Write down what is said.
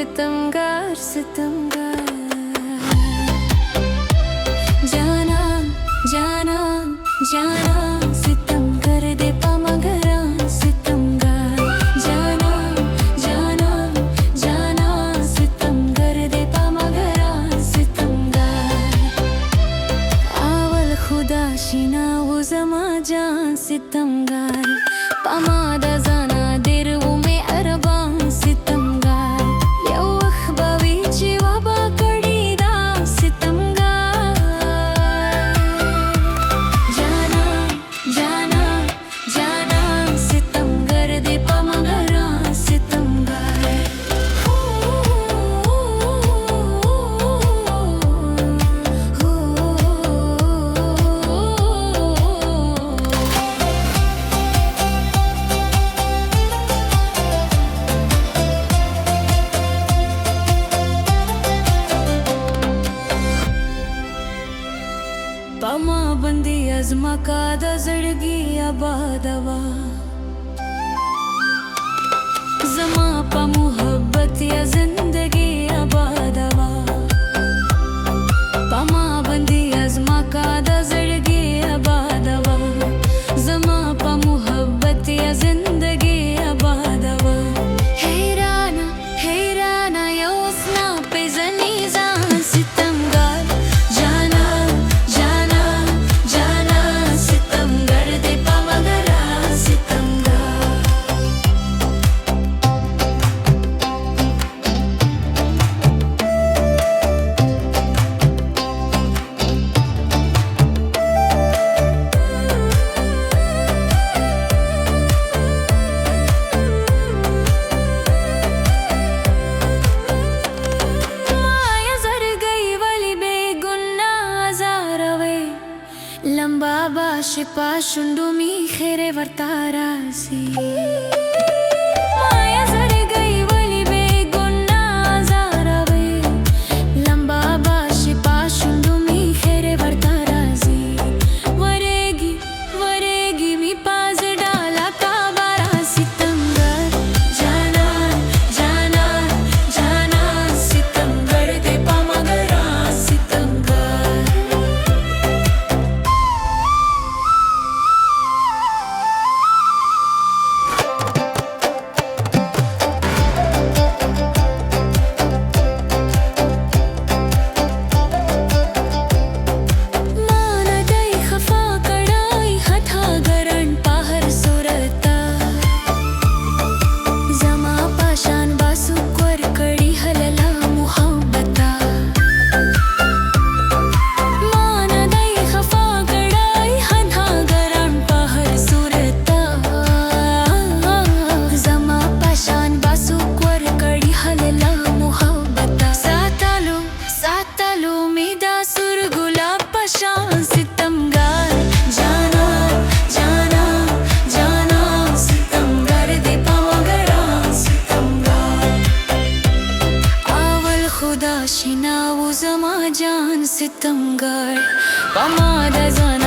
सितमगार सितमगार जाना जाना जाना सितम कर दे पामगरा सितमगार जाना जाना जाना सितम कर दे पामगरा सितमगार आवल खुदा शिना वो जमा जान सितमगार पामादा जाना देर वो में अरबान सितमगार यो अखबावी चिवाबा कड़ीदा सितमगार जाना जाना जाना सितम कर दे पामगरा सितमगार पमा बंदी अजमा कादा जड़गी आबादवा जमा पा मुहब्बत या जिंदगी आबादवा पमा बंदी अजमा कादा जड़गी आबादवा जमा पा मुहब्बत या जिंदगी आबादवा हैराना योसना पे जनी जान सितमगार जाना जाना जाना सितम कर दे पामगरा सितमगार माया जर गई वली बेगुनाह जारवे लंबा बाशिपा शुंडुमी खेरे वर्तारासी माया जर गई वली बेगुनाह जारवे लंबा बाशिपा शुंडुमी खेरे वर्तारासी वरेगी वरेगी मी पाज डाला काबारा सितमगार जाना जाना जाना सितम कर दे पामगरा सितमगार माना दई खफा कड़ाई हथा गरण पाहर सुरता जमा पाशान बासु क्वर कड़ी हलला मुहब्बता माना दई खफा कड़ाई हथा गरण पाहर सुरता जमा पाशान बासु क्वर कड़ी हलला मुहब्बता सातालो मेदा सुर गुलाब पशान सितमगार जाना जाना जाना सितम कर दे पामगरा सितमगार आवल खुदा शिना वो जमा जान सितमगार पमादा जान